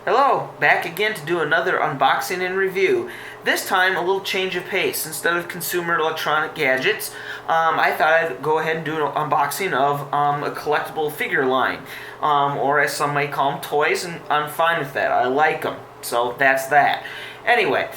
Hello, back again to do another unboxing and review. This time, a little change of pace. Instead of consumer electronic gadgets, I thought I'd go ahead and do an unboxing of a collectible figure line, or as some may call them, toys, and I'm fine with that. I like them, so that's that. Anyway,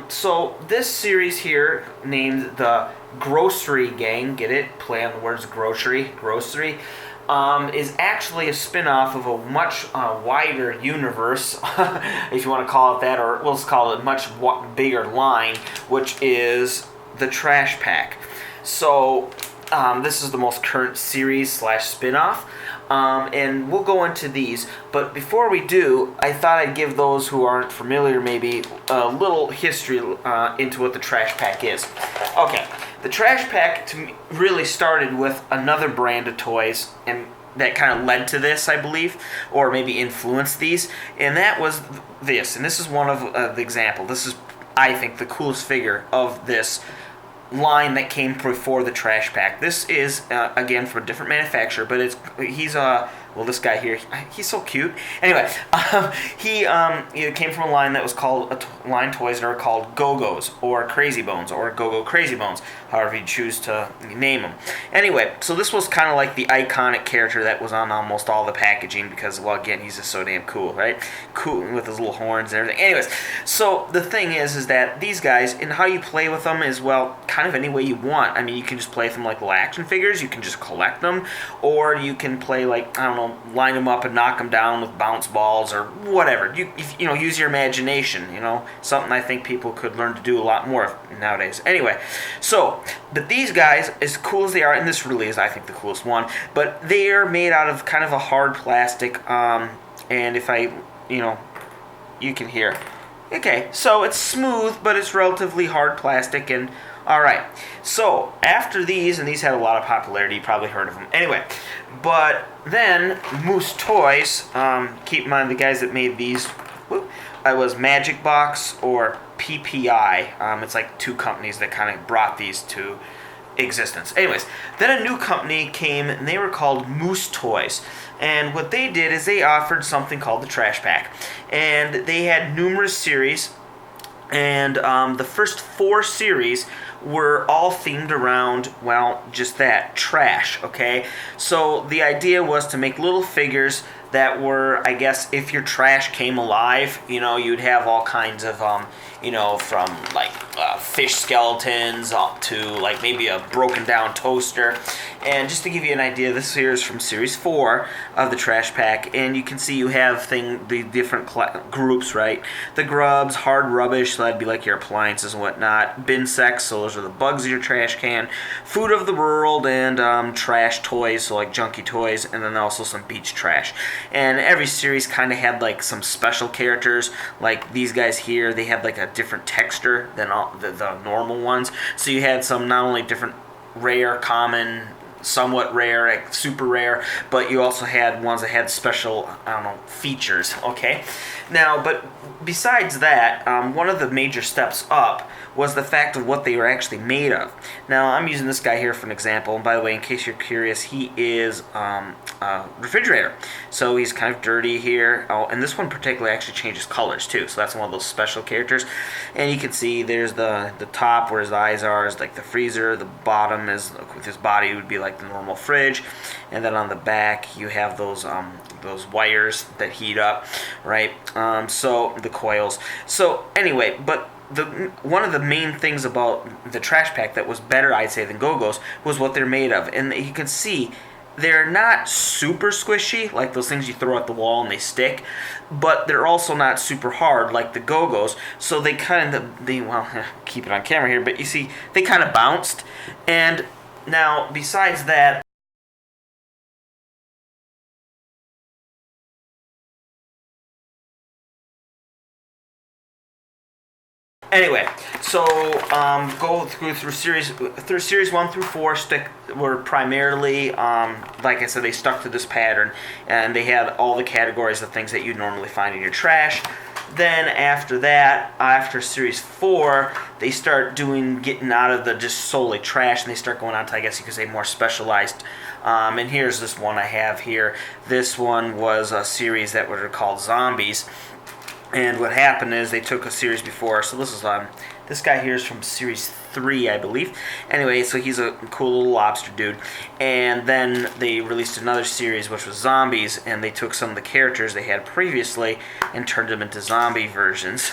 so this series here, named the Grossery Gang, get it? Play on the words grocery, is actually a spin-off of a much wider universe, if you want to call it that, or let's call it a much bigger line, which is the Trash Pack. So this is the most current series slash spin-off, and we'll go into these. But before we do, I thought I'd give those who aren't familiar maybe a little history into what the Trash Pack is. Okay. The Trash Pack to me really started with another brand of toys, and that kind of led to this, I believe, or maybe influenced these, and that was this. And this is one of the example. This is, I think, the coolest figure of this line that came before the Trash Pack. This is again from a different manufacturer, but this guy here, he's so cute. Anyway, he came from a line that was called line toys that are called Go-Go's or Crazy Bones or Go-Go Crazy Bones, however you choose to name them. Anyway, so this was kind of like the iconic character that was on almost all the packaging because, well, again, he's just so damn cool, right? Cool with his little horns and everything. Anyways, so the thing is that these guys, and how you play with them is, well, kind of any way you want. I mean, you can just play with them like little action figures. You can just collect them, or you can play like, I don't know, line them up and knock them down with bounce balls or whatever. You use your imagination. Something I think people could learn to do a lot more of nowadays. Anyway, but these guys, as cool as they are, and this really is, I think, the coolest one, but they are made out of kind of a hard plastic, and if you can hear. Okay, so it's smooth, but it's relatively hard plastic, and alright. So, after these, and these had a lot of popularity, you probably heard of them. Anyway, but then, Moose Toys, keep in mind the guys that made these, it was Magic Box or PPI. It's like two companies that kind of brought these to existence. Anyways, then a new company came, and they were called Moose Toys. And what they did is they offered something called the Trash Pack. And they had numerous series, and the first 4 series were all themed around, well, just that, trash, okay? So the idea was to make little figures that were, I guess, if your trash came alive, you'd have all kinds of, from like fish skeletons up to like maybe a broken down toaster. And just to give you an idea, this here is from Series 4 of the Trash Pack, and you can see you have the different groups, right? The grubs, hard rubbish, so that'd be like your appliances and whatnot. Bin sects, so those are the bugs in your trash can. Food of the world, and trash toys, so like junky toys, and then also some beach trash. And every series kind of had like some special characters, like these guys here, they had like a different texture than all the normal ones. So you had some not only different rare, common, somewhat rare, like super rare, but you also had ones that had special, features, okay? Now, but besides that, one of the major steps up was the fact of what they were actually made of. Now, I'm using this guy here for an example, and by the way, in case you're curious, he is a refrigerator. So he's kind of dirty here. Oh, and this one particularly actually changes colors too, so that's one of those special characters. And you can see there's the top where his eyes are is like the freezer, the bottom is, with his body, would be like the normal fridge, and then on the back you have those wires that heat up, right? So the coils. So anyway, but one of the main things about the Trash Pack that was better, I'd say, than Go-Go's was what they're made of. And you can see they're not super squishy, like those things you throw at the wall and they stick, but they're also not super hard like the Go-Go's. So they kind of, keep it on camera here, but you see, they kind of bounced. And now, besides that, anyway, so go through series 1 through 4 were primarily, like I said, they stuck to this pattern, and they had all the categories of things that you'd normally find in your trash. Then after that, after series 4, they start getting out of the just solely trash, and they start going on to, I guess you could say, more specialized. And here's this one I have here. This one was a series that were called Zombies. And what happened is they took a series before. So this guy here is from series 3, I believe. Anyway, so he's a cool little lobster dude. And then they released another series, which was Zombies, and they took some of the characters they had previously and turned them into zombie versions.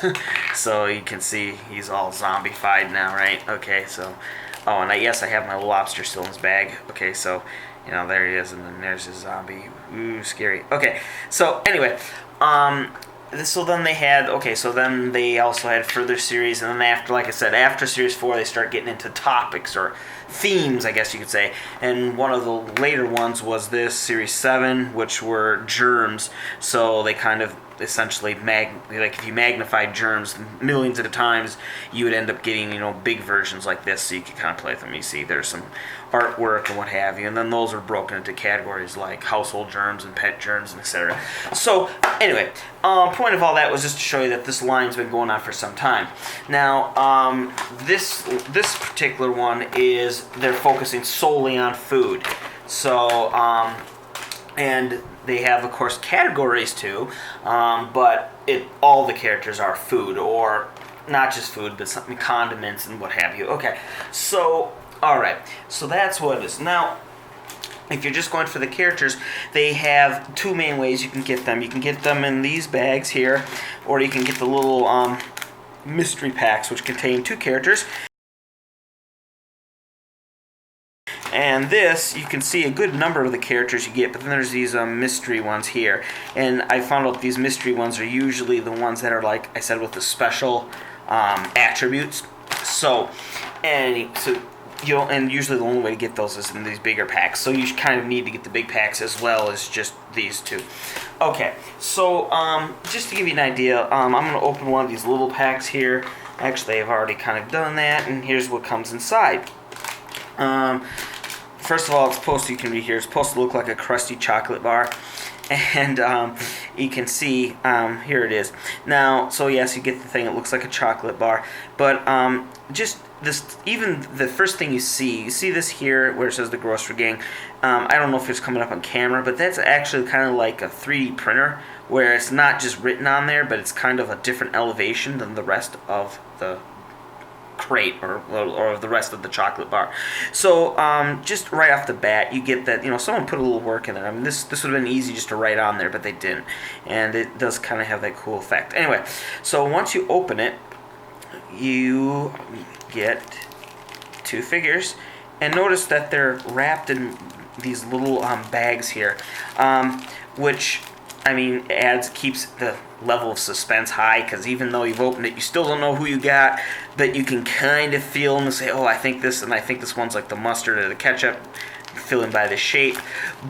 So you can see he's all zombified now, right? Okay, so... Oh, and yes, I have my lobster still in his bag. Okay, so, there he is, and then there's his zombie. Ooh, scary. Okay, so anyway, so then they also had further series, and then after, like I said, after series 4, they start getting into topics or themes, I guess you could say. And one of the later ones was this series 7, which were germs. So they kind of essentially if you magnified germs millions of times, you would end up getting big versions like this, so you could kind of play with them. You see, there's some artwork and what have you, and then those are broken into categories like household germs and pet germs and etc. So anyway, point of all that was just to show you that this line's been going on for some time. Now, this particular one is they're focusing solely on food. So and they have, of course, categories too, but all the characters are food, or not just food, but something condiments and what have you. Okay, so alright, so that's what it is. Now, if you're just going for the characters, they have 2 main ways you can get them. You can get them in these bags here, or you can get the little mystery packs, which contain 2 characters. And this, you can see a good number of the characters you get, but then there's these mystery ones here. And I found out these mystery ones are usually the ones that are, like I said, with the special attributes. And usually the only way to get those is in these bigger packs. So you kind of need to get the big packs as well as just these 2. Okay, so just to give you an idea, I'm going to open one of these little packs here. Actually, I've already kind of done that, and here's what comes inside. First of all, it's supposed to look like a crusty chocolate bar. And you can see, here it is. Now, so yes, you get the thing, it looks like a chocolate bar. But just this, even the first thing you see this here where it says the Grossery Gang. I don't know if it's coming up on camera, but that's actually kind of like a 3D printer, where it's not just written on there, but it's kind of a different elevation than the rest of the crate or the rest of the chocolate bar. So just right off the bat, you get that someone put a little work in there. I mean, this would have been easy just to write on there, but they didn't, and it does kind of have that cool effect. Anyway, so once you open it, you get 2 figures, and notice that they're wrapped in these little bags here, which, I mean, keeps the level of suspense high, because even though you've opened it, you still don't know who you got, but you can kind of feel them and say, oh, I think this one's like the mustard or the ketchup, filling by the shape.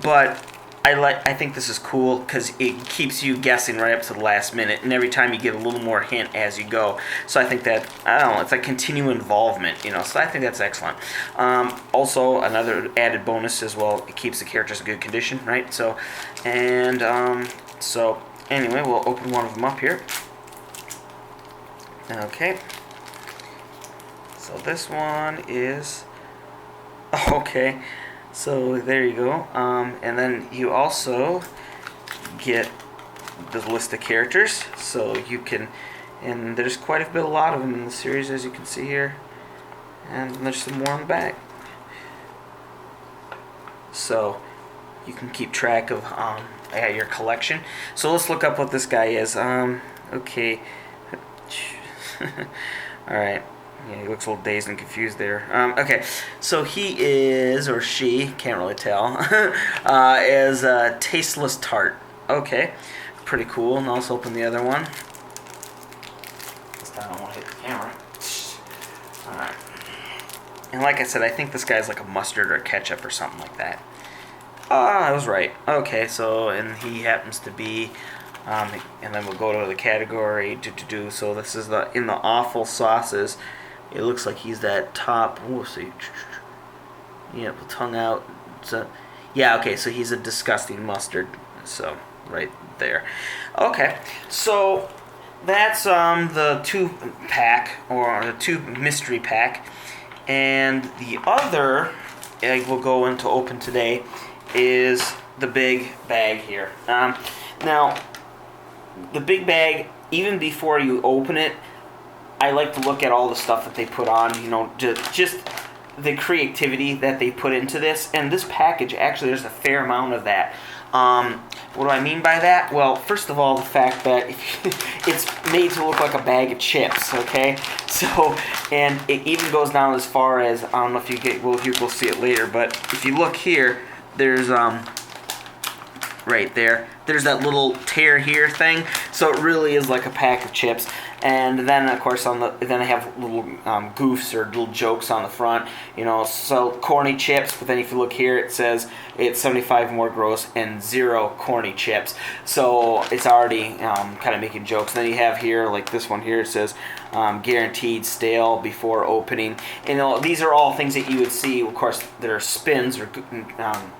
But I think this is cool because it keeps you guessing right up to the last minute, and every time you get a little more hint as you go. So I think that, I don't know, it's like continual involvement, so I think that's excellent. Also, another added bonus as well, it keeps the characters in good condition, right? So, and so anyway, we'll open one of them up here. Okay. So this one is, okay. So there you go. And then you also get the list of characters. So you can, and there's quite a lot of them in the series, as you can see here. And there's some more on the back. So you can keep track of your collection. So let's look up what this guy is. Okay. Alright. Yeah, he looks a little dazed and confused there. Okay, so he is, or she, can't really tell, is a tasteless tart. Okay, pretty cool. And let's open the other one. This time I don't want to hit the camera. Alright. And like I said, I think this guy's like a mustard or a ketchup or something like that. I was right. Okay, so, and he happens to be, and then we'll go to the category, so this is in the awful sauces. It looks like he's that top. We'll see. Yeah, tongue out. So, yeah, okay. So he's a disgusting mustard. So right there. Okay. So that's the 2-pack, or the 2 mystery pack. And the other egg we'll go into open today is the big bag here. Now, the big bag, even before you open it, I like to look at all the stuff that they put on, you know, just the creativity that they put into this. And this package, actually, there's a fair amount of that. What do I mean by that? Well, first of all, the fact that it's made to look like a bag of chips, okay? So, and it even goes down as far as, I don't know if you get, well, you will see it later, but if you look here, there's, right there, there's that little tear here thing, so it really is like a pack of chips. And then, of course, then I have little goofs or little jokes on the front, you know, so corny chips. But then if you look here, it says it's 75 more gross and 0 corny chips. So it's already kind of making jokes. And then you have here, like this one here, it says guaranteed stale before opening. And, you know, these are all things that you would see. Of course, there are spins or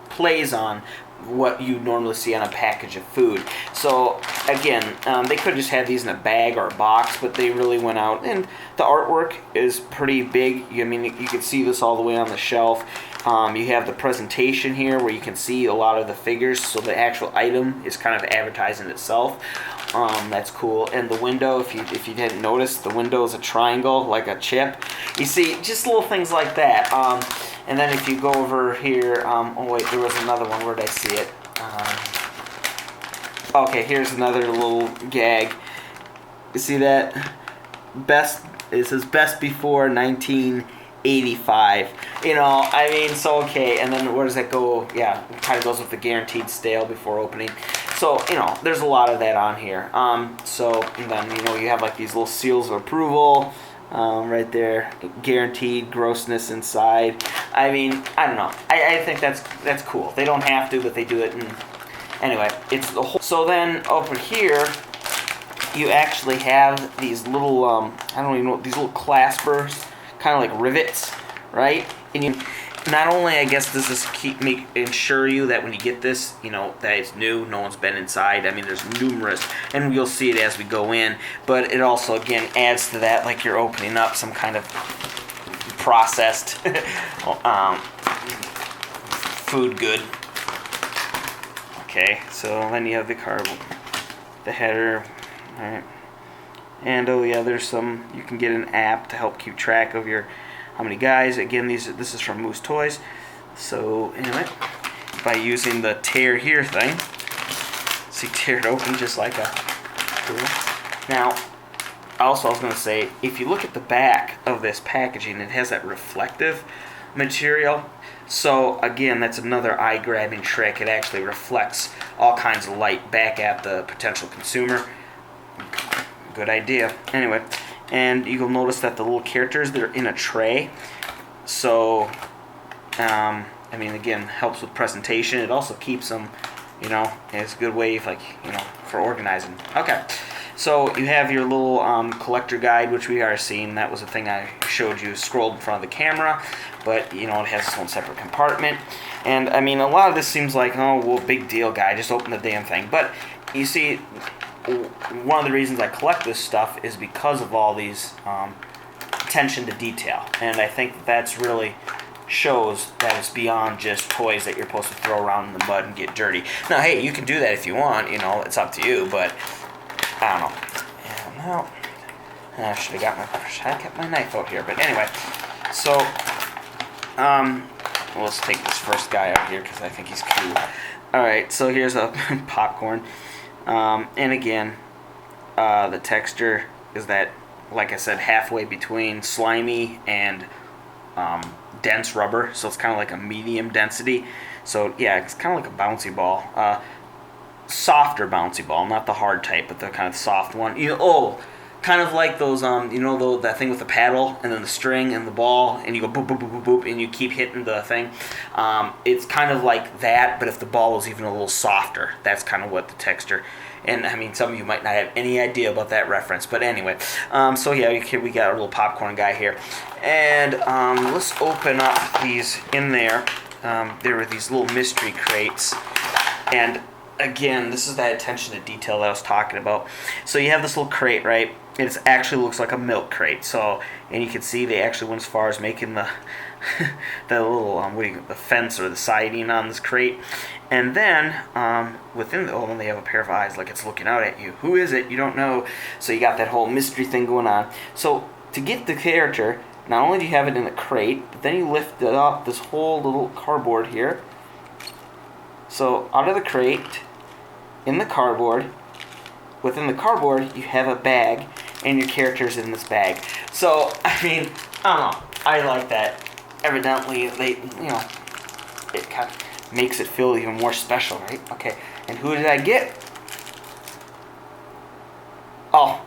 plays on what you normally see on a package of food. So again, they could have just had these in a bag or a box, but they really went out, and the artwork is pretty big. I mean, you can see this all the way on the shelf. You have the presentation here where you can see a lot of the figures, so the actual item is kind of advertising itself. That's cool. And the window, if you didn't notice, the window is a triangle like a chip. You see, just little things like that. And then if you go over here, oh wait, there was another one. Where did I see it? Okay, here's another little gag. You see that? It says best before 1985. You know, I mean, so okay. And then where does that go? Yeah, it kind of goes with the guaranteed stale before opening. So, you know, there's a lot of that on here. So, and then, you know, you have like these little seals of approval. Right there, guaranteed grossness inside. I mean, I don't know. I think that's cool. They don't have to, but they do it. And anyway, it's the whole. So then over here, you actually have these little I don't even know, these little claspers, kind of like rivets, right? And you not only, I guess, does this ensure you that when you get this, you know, that it's new, no one's been inside. I mean, there's numerous, and we'll see it as we go in, but it also, again, adds to that, like you're opening up some kind of processed food good. Okay, so then you have the card, the header, all right. And oh yeah, there's some, you can get an app to help keep track of your how many guys. Again, this is from Moose Toys. So anyway, by using the tear here thing, see, tear it open just like a. Now, also I was going to say, if you look at the back of this packaging, it has that reflective material. So again, that's another eye-grabbing trick. It actually reflects all kinds of light back at the potential consumer. Good idea. Anyway. And you'll notice that the little characters, they're in a tray. So, I mean, again, helps with presentation. It also keeps them, you know, it's a good way of, like, you know, for organizing. Okay, so you have your little collector guide, which we are seeing. That was the thing I showed you, scrolled in front of the camera. But, you know, it has its own separate compartment. And, I mean, a lot of this seems like, oh, well, big deal, guy, just open the damn thing. But, you see, one of the reasons I collect this stuff is because of all these attention to detail, and I think that's really shows that it's beyond just toys that you're supposed to throw around in the mud and get dirty. Now, hey, you can do that if you want, you know, it's up to you, but I don't know. Yeah, no, I should have kept my knife out here, but anyway, so well, let's take this first guy out here because I think he's cool. All right, so here's a popcorn. And again, the texture is that, like I said, halfway between slimy and dense rubber, so it's kind of like a medium density. So yeah, it's kind of like a bouncy ball, softer bouncy ball, not the hard type, but the kind of soft one. You know, kind of like those, you know, that thing with the paddle and then the string and the ball, and you go boop, boop, boop, boop, boop, and you keep hitting the thing. It's kind of like that, but if the ball was even a little softer, that's kind of what the texture. And I mean, some of you might not have any idea about that reference, but anyway. So yeah, we got a little popcorn guy here, and let's open up these in there. There were these little mystery crates, and again, this is that attention to detail that I was talking about. So you have this little crate, right? It actually looks like a milk crate. So, and you can see they actually went as far as making the the little the fence or the siding on this crate. And then within the oven, they have a pair of eyes, like it's looking out at you. Who is it? You don't know. So you got that whole mystery thing going on. So to get the character, not only do you have it in a crate, but then you lift it up this whole little cardboard here. So out of the crate, in the cardboard, within the cardboard, you have a bag, and your character's in this bag. So, I mean, I don't know. I like that. Evidently, it kind of makes it feel even more special, right? Okay, and who did I get? Oh,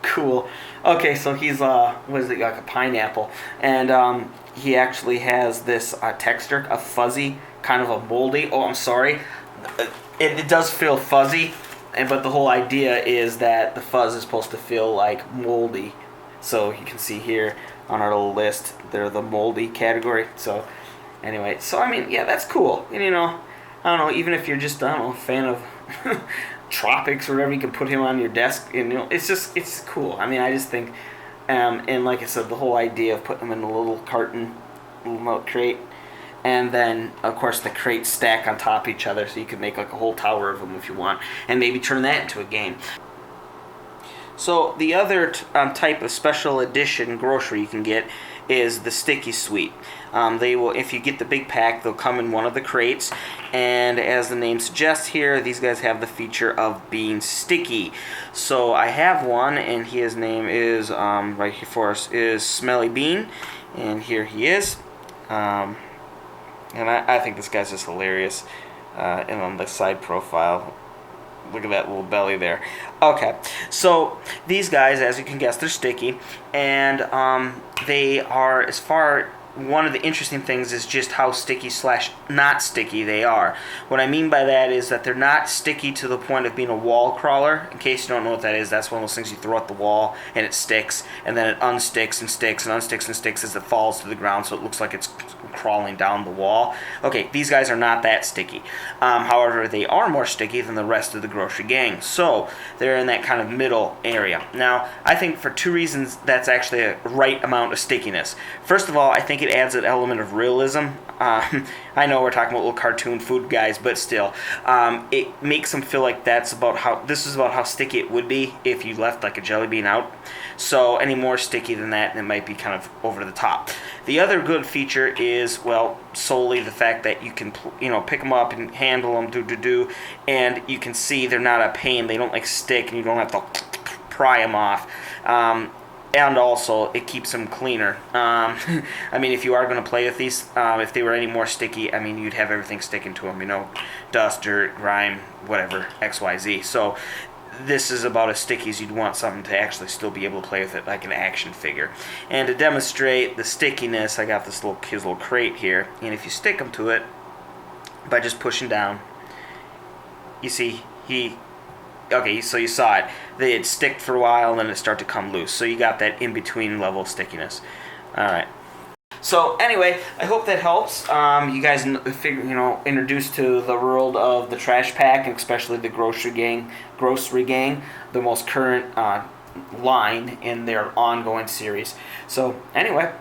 cool. Okay, so he's, what is it, like a pineapple. And he actually has this texture, a fuzzy, kind of a moldy. Oh, I'm sorry. It does feel fuzzy, but the whole idea is that the fuzz is supposed to feel like moldy. So you can see here on our little list, they're the moldy category. So anyway, so I mean, yeah, that's cool. And I don't know, even if you're just, a fan of tropics or whatever, you can put him on your desk. And it's cool. I mean, I just think, and like I said, the whole idea of putting them in a little carton, little milk crate, and then, of course, the crates stack on top of each other, so you can make like a whole tower of them if you want, and maybe turn that into a game. So the other type of special edition grocery you can get is the Sticky Suite. They will, if you get the big pack, they'll come in one of the crates, and as the name suggests here, these guys have the feature of being sticky. So I have one, and his name is, right here for us, is Smelly Bean, and here he is. And I think this guy's just hilarious. And on the side profile, look at that little belly there. Okay, so these guys, as you can guess, they're sticky, and they are, one of the interesting things is just how sticky / not sticky they are. What I mean by that is that they're not sticky to the point of being a wall crawler. In case you don't know what that is, that's one of those things you throw at the wall and it sticks, and then it unsticks and sticks and unsticks and sticks as it falls to the ground, so it looks like it's crawling down the wall. Okay, these guys are not that sticky. However, they are more sticky than the rest of the Grossery Gang, so they're in that kind of middle area. Now, I think for two reasons that's actually a right amount of stickiness. First of all, I think it adds an element of realism. I know we're talking about little cartoon food guys, but still, it makes them feel like this is about how sticky it would be if you left like a jelly bean out. So any more sticky than that, it might be kind of over the top. The other good feature is, well, solely the fact that you can, pick them up and handle them, and you can see they're not a pain. They don't like stick, and you don't have to pry them off. And also, it keeps them cleaner. I mean, if you are going to play with these, if they were any more sticky, I mean, you'd have everything sticking to them, dust, dirt, grime, whatever, XYZ. So this is about as sticky as you'd want something to actually still be able to play with it like an action figure. And to demonstrate the stickiness, I got his little crate here, and if you stick them to it by just pushing down, you see okay, so you saw it. They'd stick for a while, and then it start to come loose. So you got that in-between level of stickiness. All right. So anyway, I hope that helps. You guys, introduced to the world of the trash pack, and especially the Grossery Gang, the most current line in their ongoing series. So anyway.